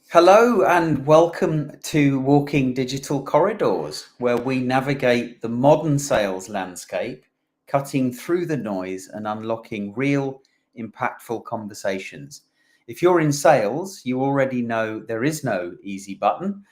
Hello and welcome to Walking Digital Corridors, where we navigate the modern sales landscape, cutting through the noise and unlocking real, impactful conversations. If you're in sales, you already know there is no easy button,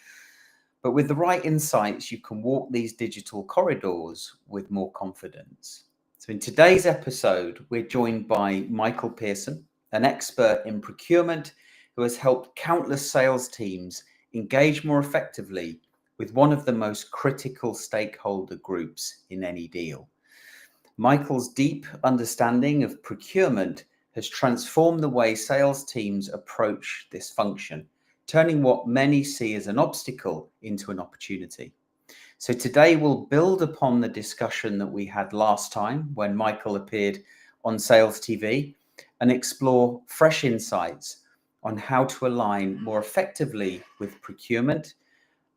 but with the right insights, you can walk these digital corridors with more confidence. So, in today's episode, we're joined by Michael Pearson, an expert in procurement who has helped countless sales teams engage more effectively with one of the most critical stakeholder groups in any deal. Michael's deep understanding of procurement has transformed the way sales teams approach this function, turning what many see as an obstacle into an opportunity. So today we'll build upon the discussion that we had last time when Michael appeared on Sales TV and explore fresh insights on how to align more effectively with procurement,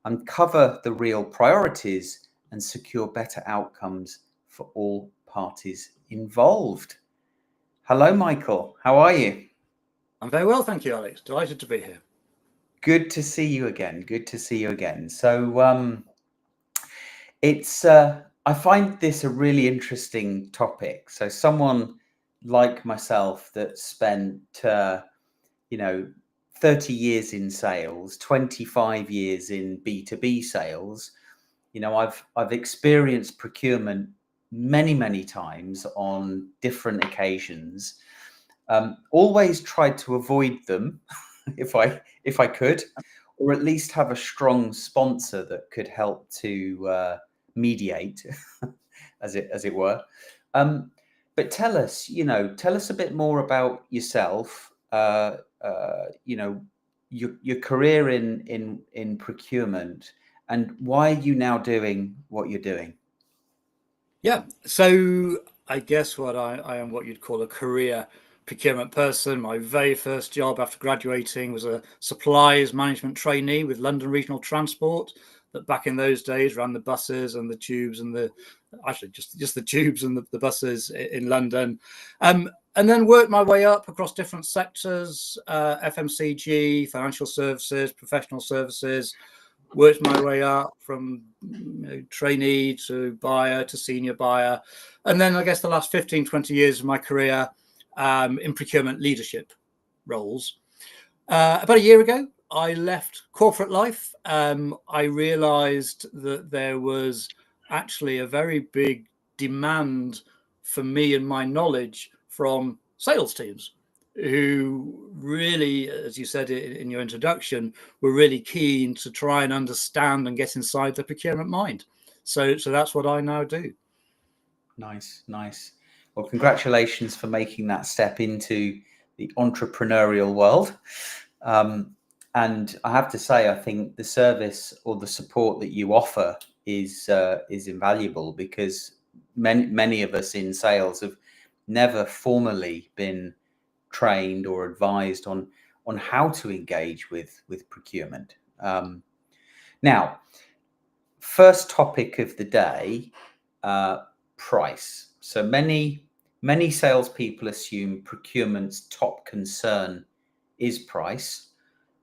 uncover the real priorities, and secure better outcomes for all parties involved. Hello, Michael. How are you? I'm very well, thank you, Alex. Delighted to be here. Good to see you again. Good to see you again. So I find this a really interesting topic. So someone like myself that spent 30 years in sales, 25 years in B2B sales. I've experienced procurement many times on different occasions. Always tried to avoid them if I could, or at least have a strong sponsor that could help to mediate, as it were. But tell us a bit more about yourself. Your career in procurement, and why are you now doing what you're doing? Yeah, so I guess I am what you'd call a career procurement person. My very first job after graduating was a supplies management trainee with London Regional Transport, that back in those days ran the buses and the tubes and just the tubes and the buses in London. And then worked my way up across different sectors, FMCG, financial services, professional services, worked my way up from trainee to buyer to senior buyer. And then I guess the last 15, 20 years of my career in procurement leadership roles. About a year ago, I left corporate life. I realized that there was actually a very big demand for me and my knowledge from sales teams who really, as you said in your introduction, were really keen to try and understand and get inside the procurement mind. So that's what I now do. Nice. Well, congratulations for making that step into the entrepreneurial world. And I have to say, I think the service or the support that you offer is invaluable, because many of us in sales have never formally been trained or advised on how to engage with procurement. Now, first topic of the day, price. So many salespeople assume procurement's top concern is price,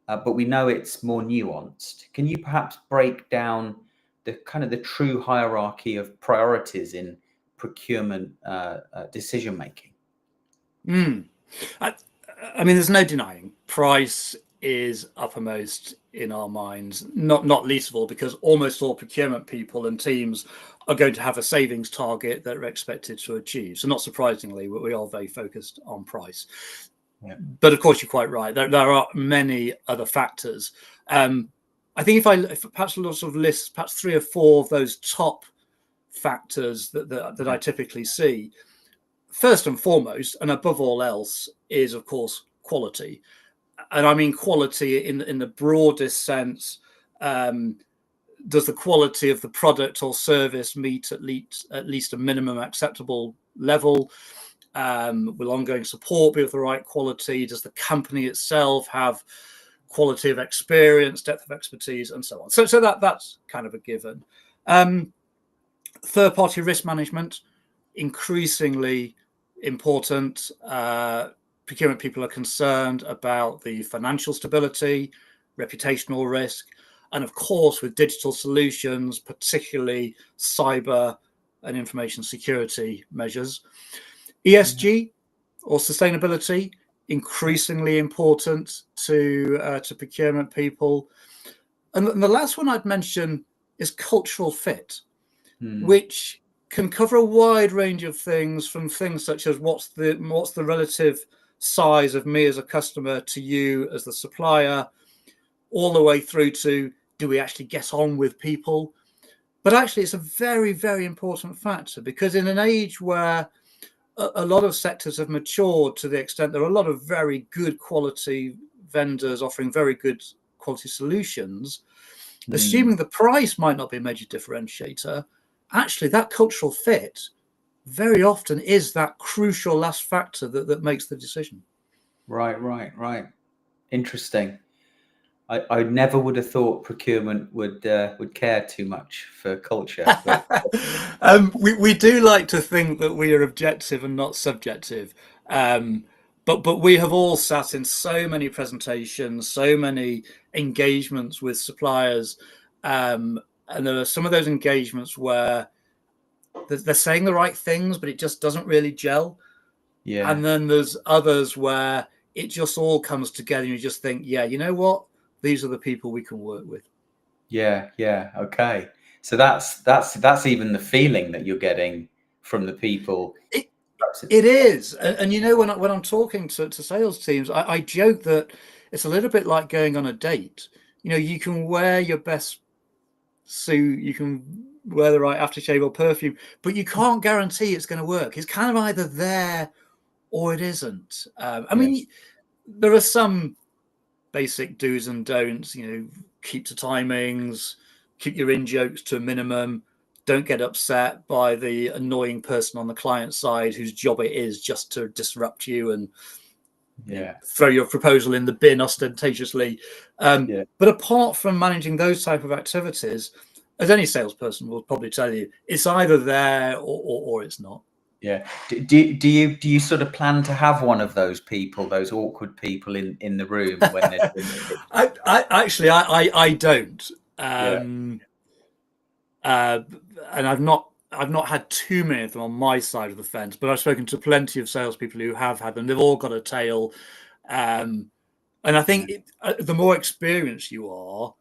but we know it's more nuanced. Can you perhaps break down the true hierarchy of priorities in procurement decision making? I mean, there's no denying price is uppermost in our minds, not least of all because almost all procurement people and teams are going to have a savings target that are expected to achieve. So not surprisingly, we are very focused on price. Yeah. But of course, you're quite right. There are many other factors. I think if perhaps sort of list perhaps 3 or 4 of those top factors that I typically see, first and foremost, and above all else, is of course quality. And I mean quality in the broadest sense. Does the quality of the product or service meet at least a minimum acceptable level? Will ongoing support be of the right quality? Does the company itself have quality of experience, depth of expertise, and so on? So that's kind of a given. Third-party risk management, increasingly important. Procurement people are concerned about the financial stability reputational risk, and of course with digital solutions, particularly cyber and information security measures. ESG or sustainability, increasingly important to procurement people. And the last one I'd mention is cultural fit, which can cover a wide range of things, from things such as what's the relative size of me as a customer to you as the supplier, all the way through to do we actually get on with people. But actually, it's a very, very important factor, because in an age where a lot of sectors have matured to the extent there are a lot of very good quality vendors offering very good quality solutions, assuming the price might not be a major differentiator, actually that cultural fit very often is that crucial last factor that makes the decision. Right. Interesting. I never would have thought procurement would care too much for culture. But we do like to think that we are objective and not subjective. But we have all sat in so many presentations, so many engagements with suppliers, and there are some of those engagements where they're saying the right things, but it just doesn't really gel. yeah, And then there's others where it just all comes together, and you just think, yeah, you know what? These are the people we can work with. yeah. Okay. So that's even the feeling that you're getting from the people. It is, and you know, when I'm talking to sales teams, I joke that it's a little bit like going on a date. You know, you can wear your best suit, you can wear the right aftershave or perfume, but you can't guarantee it's going to work. It's kind of either there or it isn't. I mean, there are some basic do's and don'ts. You know, keep to timings, keep your in jokes to a minimum. Don't get upset by the annoying person on the client side whose job it is just to disrupt you and throw your proposal in the bin ostentatiously. But apart from managing those type of activities, as any salesperson will probably tell you, it's either there or it's not. Yeah. Do you sort of plan to have one of those people, those awkward people in the room when they're doing it? I don't. And I've not had too many of them on my side of the fence, but I've spoken to plenty of salespeople who have had them. They've all got a tail, and I think the more experienced you are,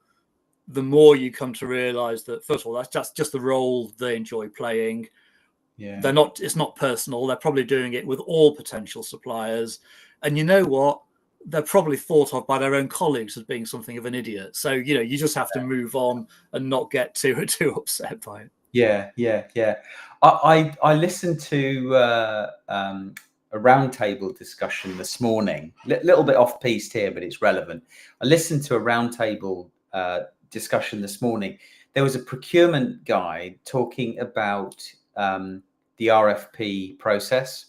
the more you come to realise that, first of all, that's just the role they enjoy playing. They're not. It's not personal. They're probably doing it with all potential suppliers, and you know what? They're probably thought of by their own colleagues as being something of an idiot. So, you know, you just have to move on and not get too upset by it. Yeah. I listened to a roundtable discussion this morning. Little bit off piste here, but it's relevant. I listened to a roundtable discussion this morning. There was a procurement guy talking about the RFP process,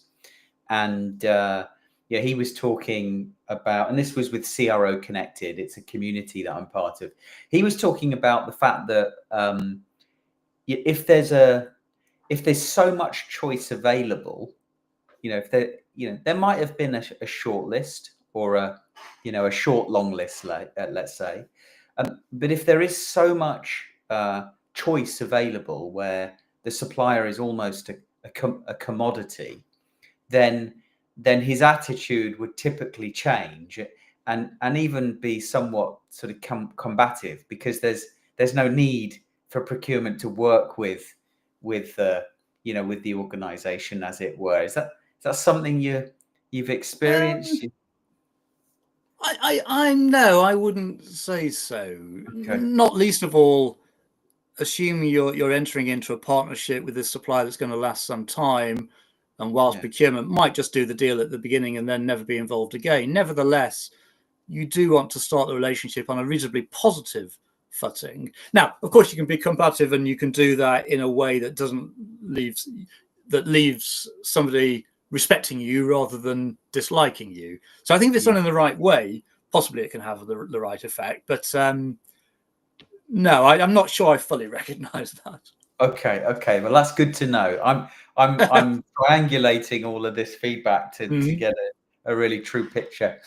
and he was talking about, and this was with CRO Connected. It's a community that I'm part of. He was talking about the fact that if there's so much choice available, there might have been a short list or a short long list, let's say, but if there is so much choice available where the supplier is almost a commodity, then his attitude would typically change and even be somewhat sort of combative, because there's no need for procurement to work with the organization, as it were. Is that something you've experienced? I no, I wouldn't say so. Okay. Not least of all, assuming you're entering into a partnership with this supplier that's going to last some time, and whilst procurement might just do the deal at the beginning and then never be involved again, nevertheless, you do want to start the relationship on a reasonably positive footing. Now, of course, you can be combative, and you can do that in a way that leaves somebody respecting you rather than disliking you. So I think if it's done in the right way, possibly it can have the right effect. But no, I'm not sure I fully recognise that. Okay. Well, that's good to know. I'm triangulating all of this feedback to get a really true picture.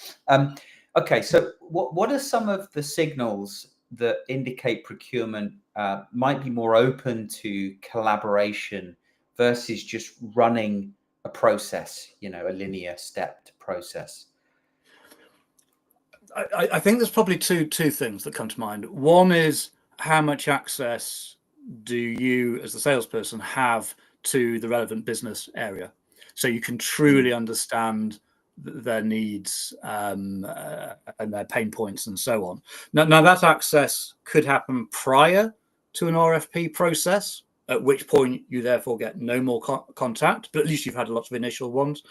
Okay, so what are some of the signals that indicate procurement might be more open to collaboration versus just running a process, a linear stepped process? I think there's probably two things that come to mind. One is, how much access do you, as the salesperson, have to the relevant business area, so you can truly understand their needs and their pain points and so on. Now that access could happen prior to an RFP process, at which point you therefore get no more contact, but at least you've had lots of initial ones.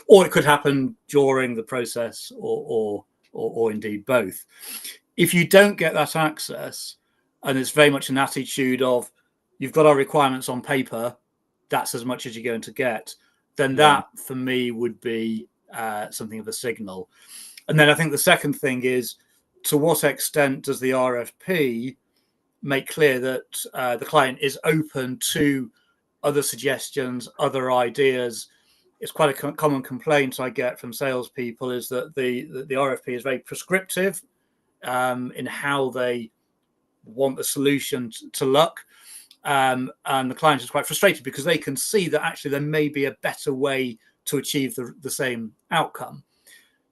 Or it could happen during the process, or indeed both. If you don't get that access, and it's very much an attitude of, you've got our requirements on paper, that's as much as you're going to get, then that for me would be something of a signal. And then I think the second thing is, to what extent does the RFP make clear that the client is open to other suggestions, other ideas? It's quite a common complaint I get from salespeople, is that the RFP is very prescriptive in how they want the solution to look. And the client is quite frustrated because they can see that actually there may be a better way to achieve the same outcome.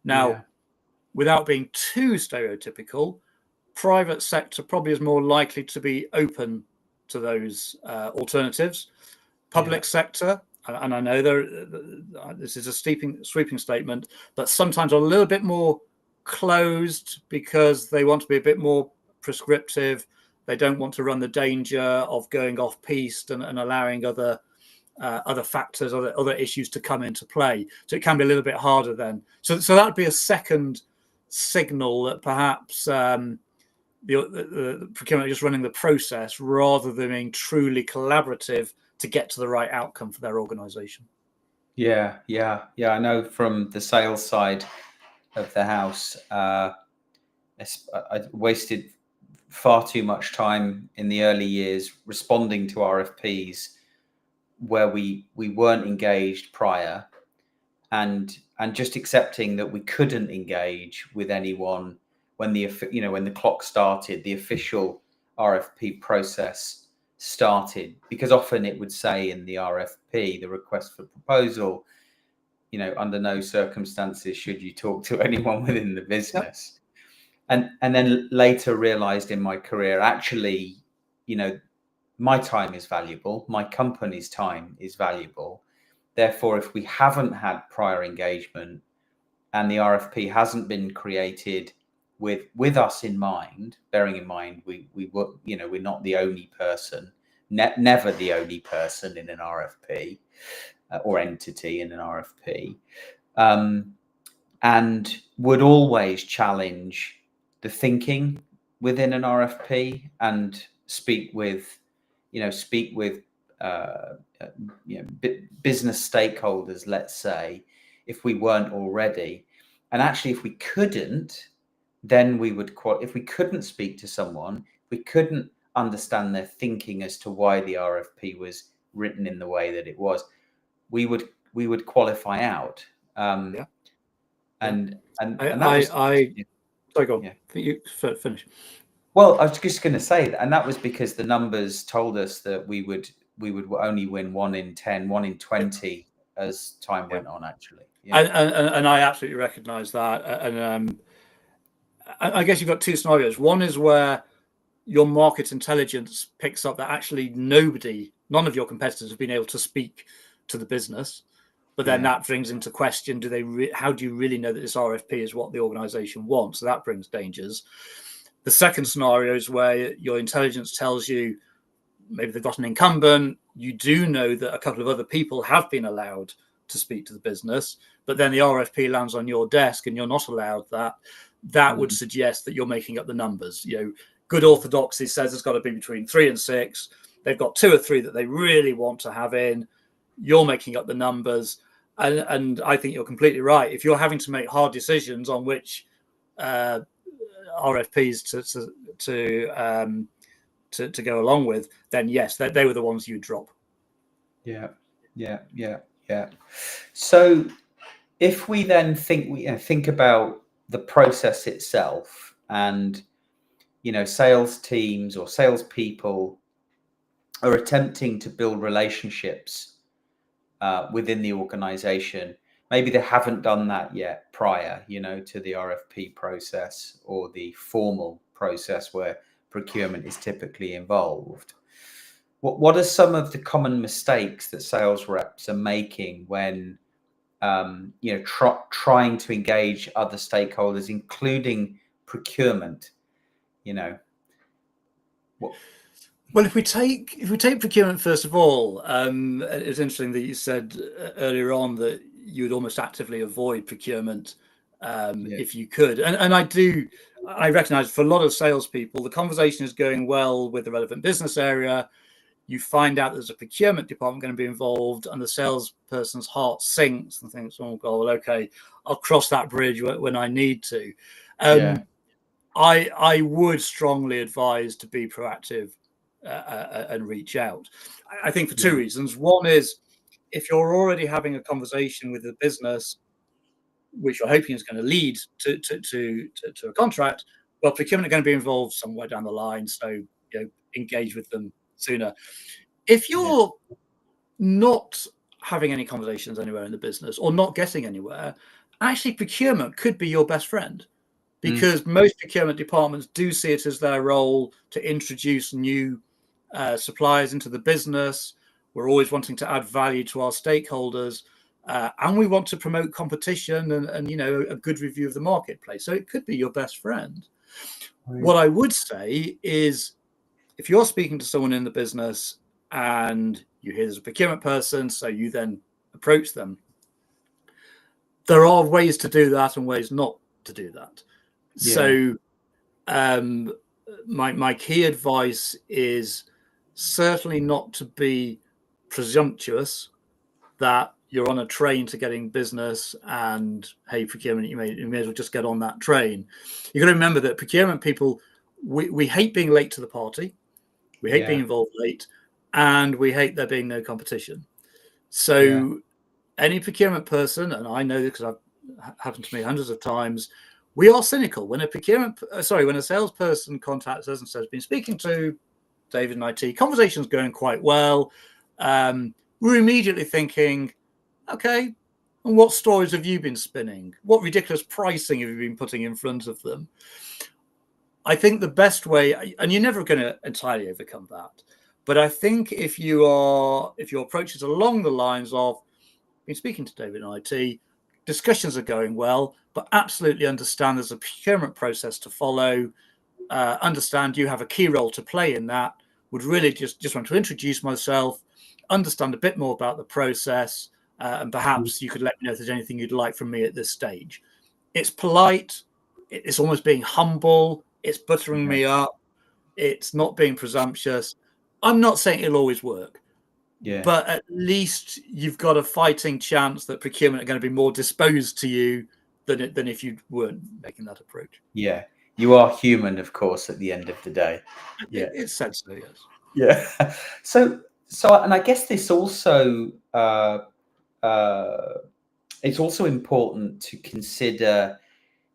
Now, without being too stereotypical, private sector probably is more likely to be open to those alternatives. Public sector, and I know this is a sweeping statement, but sometimes a little bit more closed because they want to be a bit more prescriptive. They don't want to run the danger of going off piste and allowing other factors, other issues to come into play. So it can be a little bit harder then. So that would be a second signal that perhaps the procurement is just running the process rather than being truly collaborative to get to the right outcome for their organization. Yeah. I know from the sales side of the house, I wasted far too much time in the early years responding to RFPs where we weren't engaged prior, and just accepting that we couldn't engage with anyone when the clock started, the official RFP process started, because often it would say in the RFP, the request for proposal, under no circumstances should you talk to anyone within the business. Yep. And then later realized in my career, actually, my time is valuable, my company's time is valuable. Therefore, if we haven't had prior engagement and the RFP hasn't been created with us in mind, bearing in mind we're not the only person, never the only person in an RFP or entity in an RFP, and would always challenge the thinking within an RFP and speak with business stakeholders, let's say, if we weren't already. And actually, if we couldn't, then we would, if we couldn't speak to someone, we couldn't understand their thinking as to why the RFP was written in the way that it was, we would qualify out. And that was, sorry, go on. You finish. Well, I was just going to say that, and that was because the numbers told us that we would only win 1 in 10, 1 in 20 as time went on, actually. And I absolutely recognise that. And I guess you've got two scenarios. One is where your market intelligence picks up that actually none of your competitors have been able to speak to the business. But then that brings into question, how do you really know that this RFP is what the organisation wants? So that brings dangers. The second scenario is where your intelligence tells you maybe they've got an incumbent. You do know that a couple of other people have been allowed to speak to the business, but then the RFP lands on your desk and you're not allowed that. That would suggest that you're making up the numbers. Good orthodoxy says it's got to be between 3 and 6. They've got 2 or 3 that they really want to have in. You're making up the numbers. And I think you're completely right. If you're having to make hard decisions on which RFPs to go along with, then yes, they were the ones you drop. Yeah. So if we then think about the process itself, and sales teams or salespeople are attempting to build relationships within the organization. Maybe they haven't done that yet prior, to the RFP process or the formal process where procurement is typically involved. What are some of the common mistakes that sales reps are making when trying to engage other stakeholders, including procurement? Well, if we take procurement first of all, it's interesting that you said earlier on that you would almost actively avoid procurement if you could, and I recognise for a lot of salespeople, the conversation is going well with the relevant business area. You find out there's a procurement department going to be involved, and the salesperson's heart sinks and thinks, "Oh God, well, okay, I'll cross that bridge when I need to." I would strongly advise to be proactive and reach out. I think for two reasons. One is if you're already having a conversation with the business, which you're hoping is going to lead to a contract, well, procurement are going to be involved somewhere down the line, so engage with them sooner. If you're not having any conversations anywhere in the business or not getting anywhere, actually procurement could be your best friend, because most procurement departments do see it as their role to introduce new suppliers into the business. We're always wanting to add value to our stakeholders, and we want to promote competition and a good review of the marketplace. So it could be your best friend. Right. What I would say is, if you're speaking to someone in the business and you hear there's a procurement person, so you then approach them, there are ways to do that and ways not to do that. So my key advice is certainly not to be presumptuous that you're on a train to getting business and, hey, procurement, you may as well just get on that train. You've got to remember that procurement people, we hate being late to the party. We hate being involved late, and we hate there being no competition. So any procurement person, and I know this because I've happened to me hundreds of times, we are cynical. When a salesperson contacts us and says, been speaking to David in IT, conversation's going quite well, we're immediately thinking, okay, and what stories have you been spinning? What ridiculous pricing have you been putting in front of them? I think the best way, and you're never going to entirely overcome that, but I think if your approach is along the lines of, been speaking to David in IT, discussions are going well, but absolutely understand there's a procurement process to follow, understand you have a key role to play in that, would really just want to introduce myself, understand a bit more about the process, and perhaps you could let me know if there's anything you'd like from me at this stage. It's polite, it's almost being humble, it's buttering me up, it's not being presumptuous. I'm not saying it'll always work, but at least you've got a fighting chance that procurement are going to be more disposed to you than if you weren't making that approach. Yeah, you are human, of course, at the end of the day. It's said so, yes. Yeah. So, and I guess this also it's also important to consider.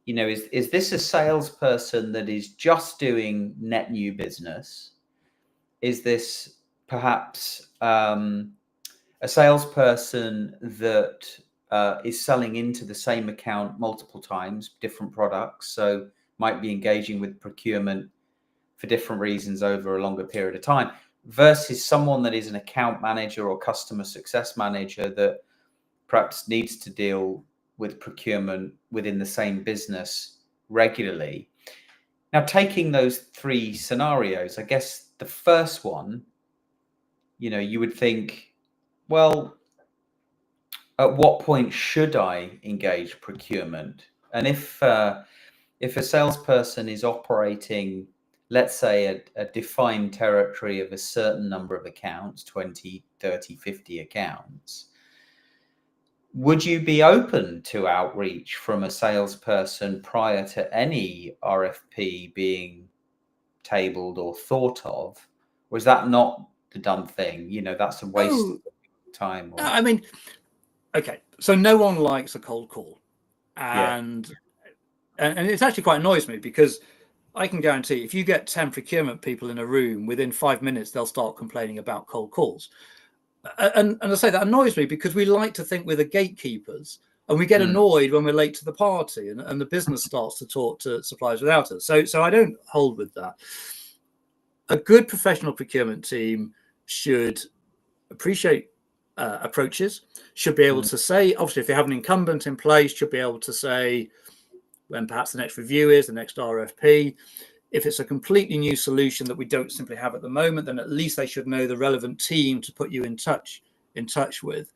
Is this a salesperson that is just doing net new business? Is this perhaps a salesperson that is selling into the same account multiple times, different products, so might be engaging with procurement for different reasons over a longer period of time, versus someone that is an account manager or customer success manager that perhaps needs to deal with procurement within the same business regularly? Now, taking those three scenarios, I guess the first one, you would think, well, at what point should I engage procurement? And if a salesperson is operating, let's say, a defined territory of a certain number of accounts, 20, 30, 50 accounts, would you be open to outreach from a salesperson prior to any RFP being tabled or thought of? Or is that not the done thing? That's a waste of time. I mean, okay, so no one likes a cold call. And and it actually quite annoys me, because I can guarantee if you get 10 procurement people in a room, within 5 minutes they'll start complaining about cold calls. And I say that annoys me, because we like to think we're the gatekeepers, and we get annoyed when we're late to the party, and the business starts to talk to suppliers without us. So I don't hold with that. A good professional procurement team should appreciate approaches, should be able to say, obviously, if they have an incumbent in place, should be able to say when perhaps the next review is, the next RFP. If it's a completely new solution that we don't simply have at the moment, then at least they should know the relevant team to put you in touch with.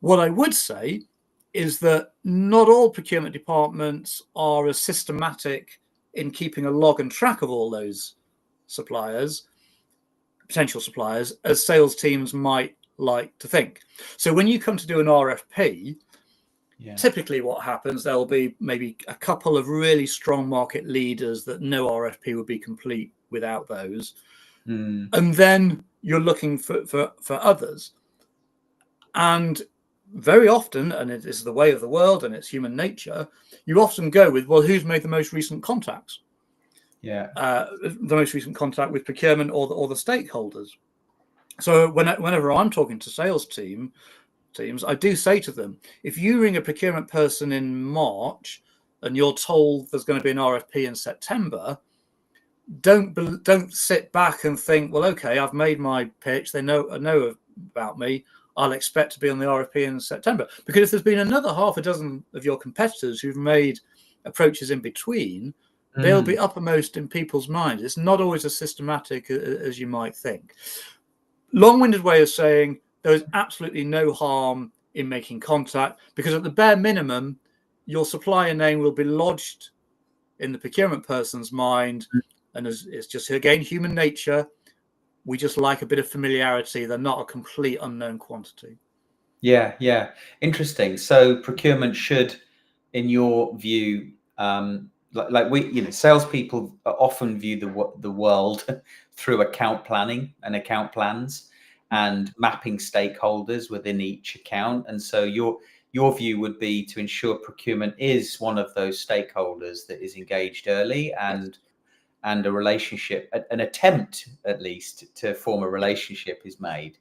What I would say is that not all procurement departments are as systematic in keeping a log and track of all those suppliers, potential suppliers, as sales teams might like to think. So when you come to do an RFP, typically what happens, there'll be maybe a couple of really strong market leaders that no RFP would be complete without those. And then you're looking for others. And very often, and it is the way of the world and it's human nature, you often go with, well, who's made the most recent contacts? The most recent contact with procurement or the stakeholders. So whenever I'm talking to sales teams, I do say to them, if you ring a procurement person in March and you're told there's going to be an RFP in September, don't sit back and think, well, okay, I've made my pitch, they know about me, I'll expect to be on the RFP in September. Because if there's been another half a dozen of your competitors who've made approaches in between, they'll be uppermost in people's minds. It's not always as systematic as you might think. Long-winded way of saying there is absolutely no harm in making contact, because at the bare minimum, your supplier name will be lodged in the procurement person's mind. And it's just, again, human nature. We just like a bit of familiarity. They're not a complete unknown quantity. Yeah. Interesting. So procurement should, in your view, like we, salespeople often view the world through account planning and account plans and mapping stakeholders within each account. And so your view would be to ensure procurement is one of those stakeholders that is engaged early, and a relationship, an attempt at least to form a relationship is made.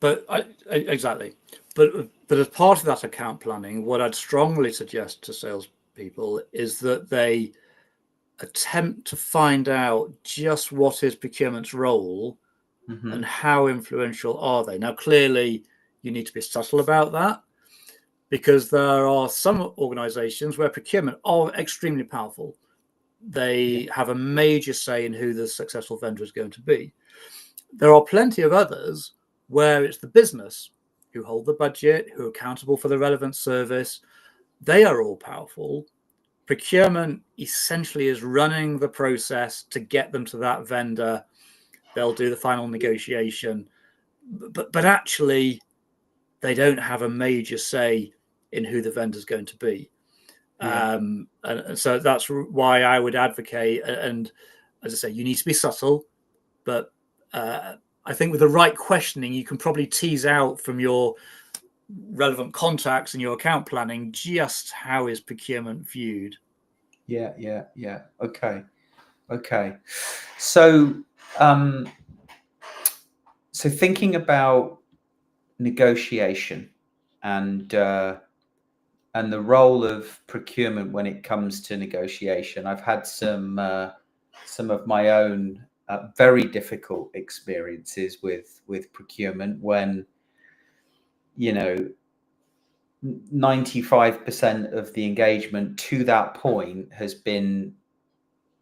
But exactly. But as part of that account planning, what I'd strongly suggest to salespeople is that they attempt to find out just what is procurement's role and how influential are they. Now, clearly, you need to be subtle about that, because there are some organizations where procurement are extremely powerful. They have a major say in who the successful vendor is going to be. There are plenty of others where it's the business who hold the budget, who are accountable for the relevant service. They are all powerful. Procurement essentially is running the process to get them to that vendor. They'll do the final negotiation, but actually they don't have a major say in who the vendor's going to be. And so that's why I would advocate, and as I say, you need to be subtle, but I think with the right questioning, you can probably tease out from your relevant contacts and your account planning just how is procurement viewed. Yeah. Okay. So thinking about negotiation and the role of procurement when it comes to negotiation, I've had some of my own very difficult experiences with procurement when 95% of the engagement to that point has been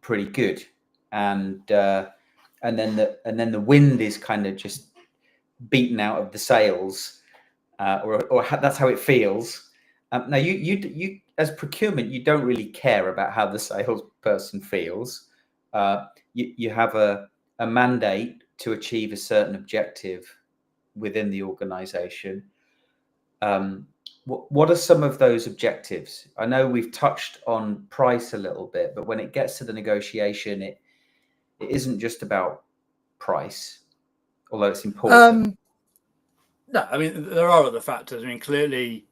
pretty good, and then the wind is kind of just beaten out of the sails, or that's how it feels. Now you as procurement, you don't really care about how the salesperson feels. You have a mandate to achieve a certain objective within the organization. What are some of those objectives? I know we've touched on price a little bit, but when it gets to the negotiation, it isn't just about price, although it's important. No, I mean, there are other factors. I mean, clearly,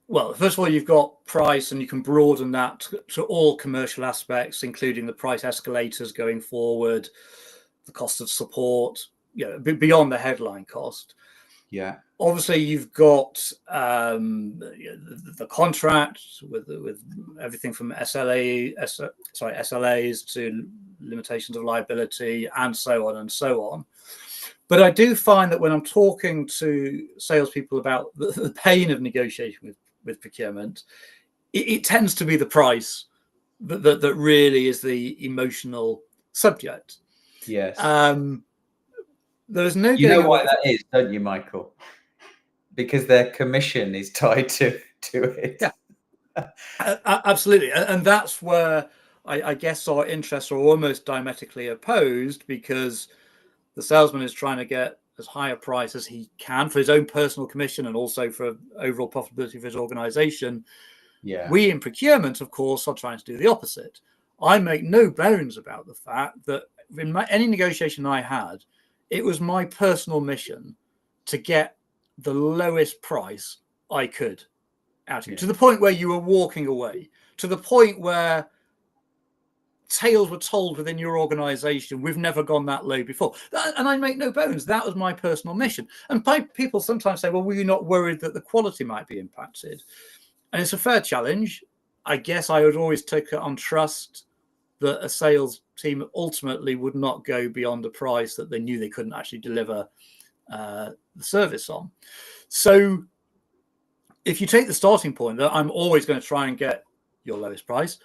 Well, first of all, you've got price, and you can broaden that to all commercial aspects, including the price escalators going forward, the cost of support, beyond the headline cost. Yeah. Obviously, you've got the contract with everything from SLAs to limitations of liability, and so on and so on. But I do find that when I'm talking to salespeople about the pain of negotiation with procurement, it tends to be the price that really is the emotional subject. Yes. There's no You getting know why away. that is, don't you, Michael? Because their commission is tied to it. Yeah, absolutely. And that's where I guess our interests are almost diametrically opposed, because the salesman is trying to get as high a price as he can for his own personal commission and also for overall profitability of his organization. Yeah. We in procurement, of course, are trying to do the opposite. I make no bones about the fact that in any negotiation I had, it was my personal mission to get the lowest price I could out of you, to the point where you were walking away, to the point where tales were told within your organization, we've never gone that low before. And I make no bones, that was my personal mission. And people sometimes say, well, were you not worried that the quality might be impacted? And it's a fair challenge. I guess I would always take it on trust that a sales team ultimately would not go beyond a price that they knew they couldn't actually deliver the service on. So if you take the starting point that I'm always going to try and get your lowest price,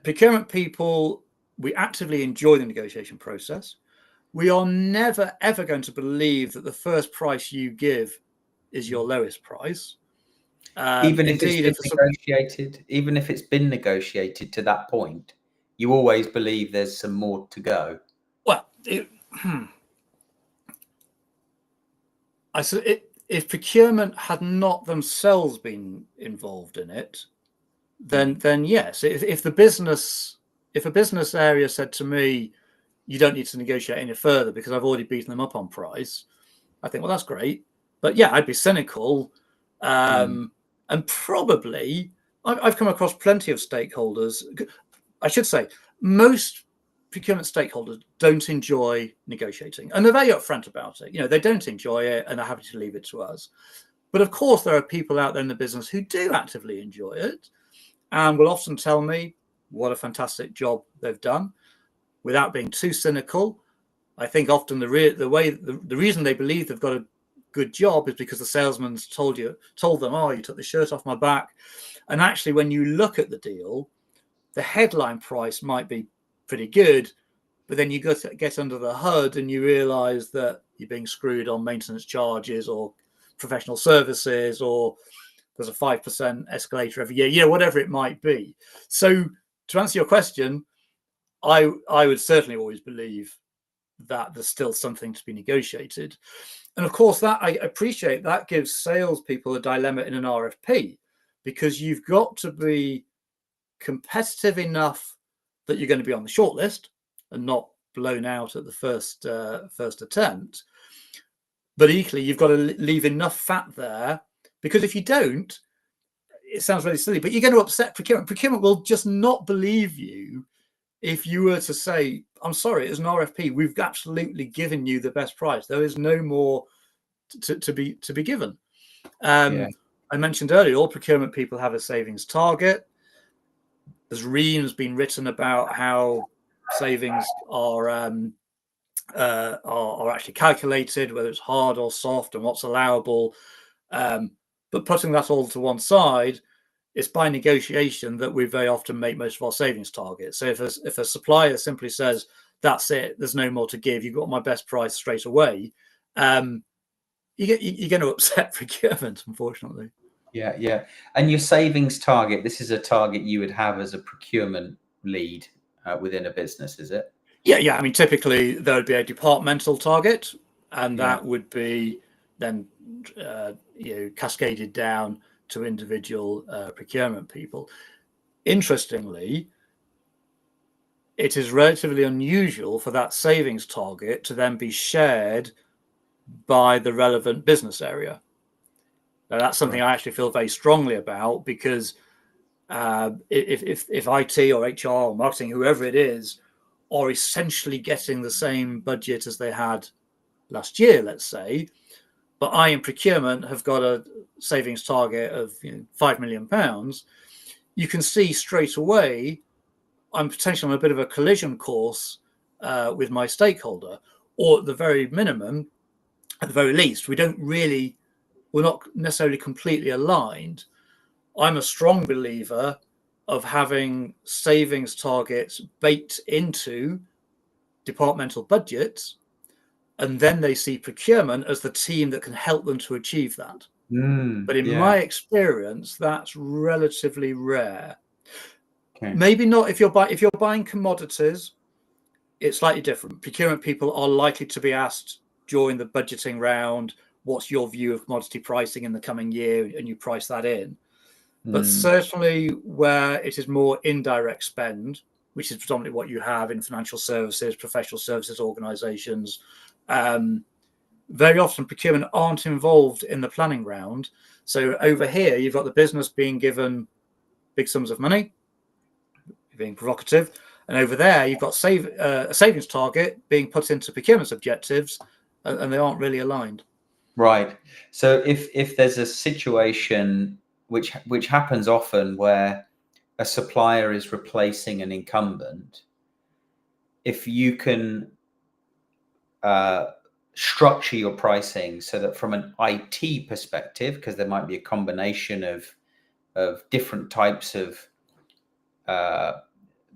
procurement people, we actively enjoy the negotiation process. We are never, ever going to believe that the first price you give is your lowest price. Even if it's been negotiated to that point, you always believe there's some more to go. Well, if procurement had not themselves been involved in it, then yes. If a business area said to me, you don't need to negotiate any further because I've already beaten them up on price, I think, well, that's great. But yeah, I'd be cynical. And probably I've come across plenty of stakeholders. I should say most procurement stakeholders don't enjoy negotiating, and they're very upfront about it. They don't enjoy it and they're happy to leave it to us. But of course, there are people out there in the business who do actively enjoy it and will often tell me what a fantastic job they've done without being too cynical. I think often the reason they believe they've got a good job is because the salesman's told them, oh, you took the shirt off my back. And actually, when you look at the deal, the headline price might be pretty good, but then you get under the hood and you realize that you're being screwed on maintenance charges or professional services, or there's a 5% escalator every year, whatever it might be. So to answer your question, I would certainly always believe that there's still something to be negotiated. And of course, that I appreciate that gives salespeople a dilemma in an RFP, because you've got to be competitive enough that you're going to be on the shortlist and not blown out at the first attempt. But equally, you've got to leave enough fat there, because if you don't, it sounds really silly, but you're going to upset procurement. Procurement will just not believe you if you were to say, I'm sorry, as an RFP, we've absolutely given you the best price. There is no more to be given. I mentioned earlier, all procurement people have a savings target. There's reams been written about how savings are actually calculated, whether it's hard or soft, and what's allowable. But putting that all to one side, it's by negotiation that we very often make most of our savings targets. So if a supplier simply says, that's it, there's no more to give, you've got my best price straight away, you're going to upset procurement, unfortunately. Yeah. And your savings target, this is a target you would have as a procurement lead within a business, is it? Yeah. I mean, typically there would be a departmental target, and that would be then cascaded down to individual procurement people. Interestingly, it is relatively unusual for that savings target to then be shared by the relevant business area. Now, that's something I actually feel very strongly about, because if IT or HR or marketing, whoever it is, are essentially getting the same budget as they had last year, let's say, but I in procurement have got a savings target of £5 million, you can see straight away I'm potentially on a bit of a collision course with my stakeholder, or at the very minimum, at the very least, we're not necessarily completely aligned. I'm a strong believer of having savings targets baked into departmental budgets, and then they see procurement as the team that can help them to achieve that. But in Yeah. my experience, that's relatively rare. Okay. Maybe not if you're buying commodities, it's slightly different. Procurement people are likely to be asked during the budgeting round, what's your view of commodity pricing in the coming year, and you price that in. But certainly where it is more indirect spend, which is predominantly what you have in financial services, professional services organizations, very often procurement aren't involved in the planning round. So over here, you've got the business being given big sums of money, being provocative, and over there, you've got a savings target being put into procurement's objectives, and they aren't really aligned. Right. So if there's a situation which happens often, where a supplier is replacing an incumbent, if you can structure your pricing so that from an IT perspective, because there might be a combination of different types of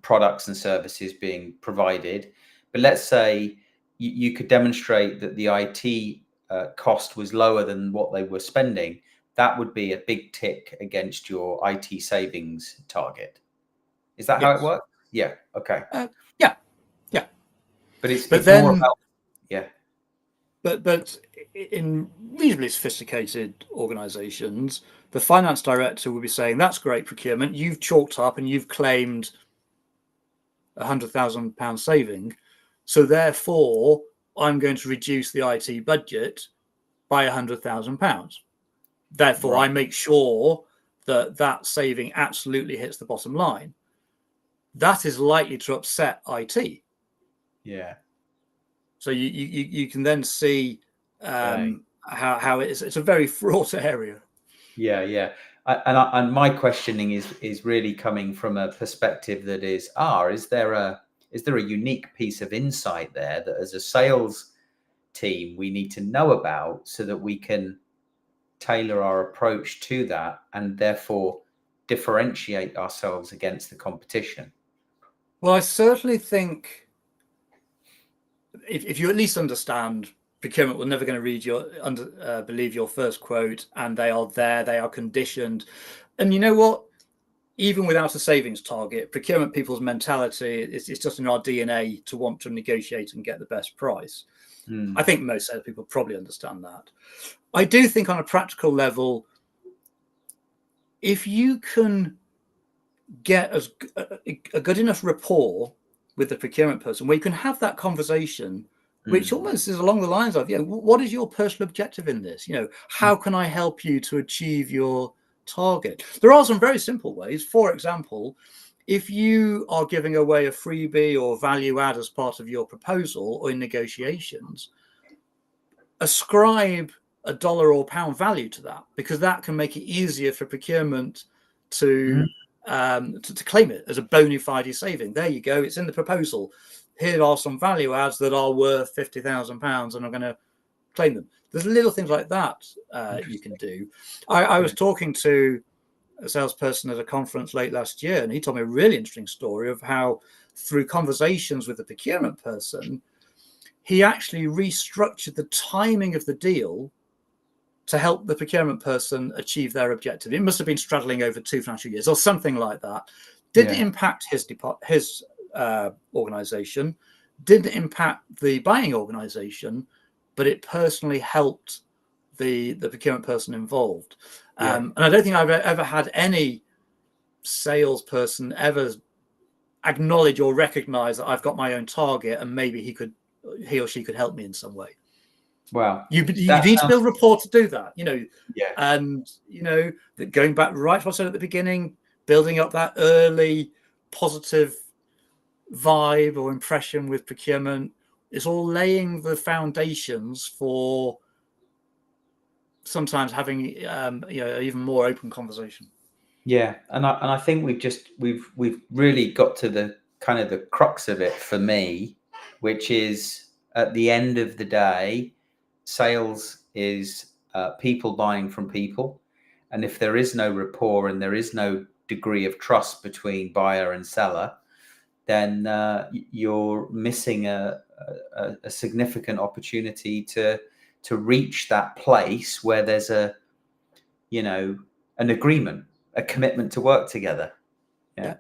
products and services being provided, but let's say you could demonstrate that the IT cost was lower than what they were spending, that would be a big tick against your IT savings target. Is that how it Yes. works? Yeah. Okay. Yeah. But it's then, more about, yeah. But in reasonably sophisticated organizations, the finance director will be saying, that's great procurement. You've chalked up and you've claimed £100,000 saving. So therefore, I'm going to reduce the IT budget by £100,000. Therefore, Right. I make sure that saving absolutely hits the bottom line. That is likely to upset IT. Yeah. So you can then see Okay. how it's a very fraught area. Yeah. And my questioning is really coming from a perspective that is there a unique piece of insight there that as a sales team we need to know about, so that we can tailor our approach to that and therefore differentiate ourselves against the competition? Well, I certainly think if you at least understand procurement, we're never going to believe your first quote, and they are conditioned. And you know what? Even without a savings target, procurement people's mentality is just in our DNA to want to negotiate and get the best price. I think most salespeople probably understand that. I do think on a practical level, if you can get a good enough rapport with the procurement person where you can have that conversation, which almost is along the lines of, what is your personal objective in this? How can I help you to achieve your target? There are some very simple ways. For example, if you are giving away a freebie or value add as part of your proposal or in negotiations, ascribe a dollar or pound value to that, because that can make it easier for procurement to claim it as a bona fide saving. There you go. It's in the proposal. Here are some value adds that are worth £50,000, and I'm going to claim them. There's little things like that you can do. I was talking to a salesperson at a conference late last year, and he told me a really interesting story of how, through conversations with the procurement person, he actually restructured the timing of the deal to help the procurement person achieve their objective. It must have been straddling over 2 financial years or something like that. Didn't impact his organization, didn't impact the buying organization, but it personally helped the procurement person involved. And I don't think I've ever had any salesperson ever acknowledge or recognize that I've got my own target and maybe he or she could help me in some way. Wow. You That need to sounds, build rapport to do that, yeah. and that going back right to what I said at the beginning, building up that early positive vibe or impression with procurement is all laying the foundations for sometimes having even more open conversation. Yeah, and I think we've really got to the kind of the crux of it for me, which is at the end of the day, sales is people buying from people, and if there is no rapport and there is no degree of trust between buyer and seller, then you're missing a significant opportunity to reach that place where there's an agreement, a commitment to work together. Yeah.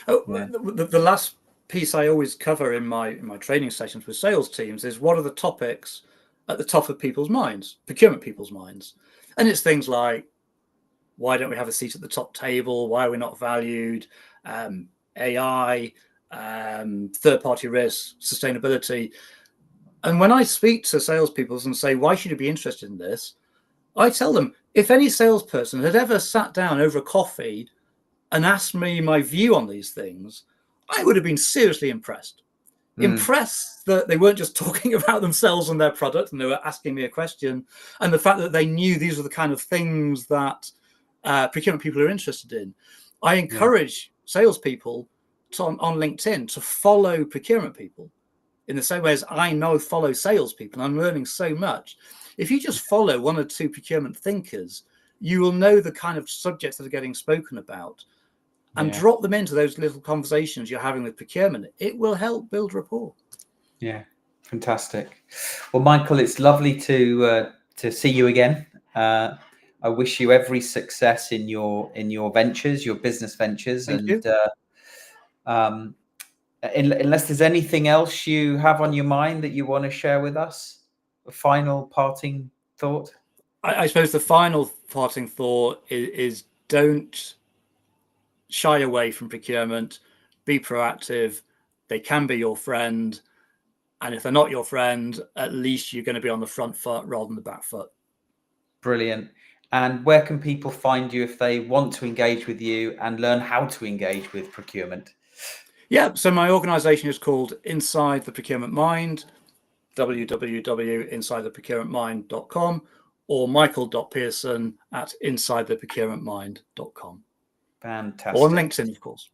The last piece I always cover in my training sessions with sales teams is what are the topics at the top of people's minds, procurement people's minds, and it's things like, why don't we have a seat at the top table? Why are we not valued? AI, third-party risk, sustainability. And when I speak to salespeople and say, why should you be interested in this? I tell them, if any salesperson had ever sat down over a coffee and asked me my view on these things, I would have been seriously impressed. Impressed that they weren't just talking about themselves and their product, and they were asking me a question, and the fact that they knew these were the kind of things that procurement people are interested in. I encourage salespeople on LinkedIn to follow procurement people in the same way as I now follow salespeople. I'm learning so much. If you just follow one or two procurement thinkers, you will know the kind of subjects that are getting spoken about and drop them into those little conversations you're having with procurement. It will help build rapport. Yeah, fantastic. Well, Michael, it's lovely to see you again. I wish you every success in your ventures, your business ventures. Thank And you. unless there's anything else you have on your mind that you want to share with us, a final parting thought. I suppose the final parting thought is don't shy away from procurement. Be proactive. They can be your friend. And if they're not your friend, at least you're going to be on the front foot rather than the back foot. Brilliant. And where can people find you if they want to engage with you and learn how to engage with procurement? Yeah, so my organization is called Inside the Procurement Mind, www.insidetheprocurementmind.com, or michael.pearson at insidetheprocurementmind.com. Fantastic. Or on LinkedIn, of course.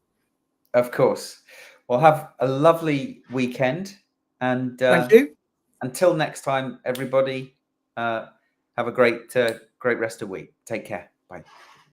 Of course. Well, have a lovely weekend. And Thank you. until next time, everybody, have a great rest of the week. Take care. Bye.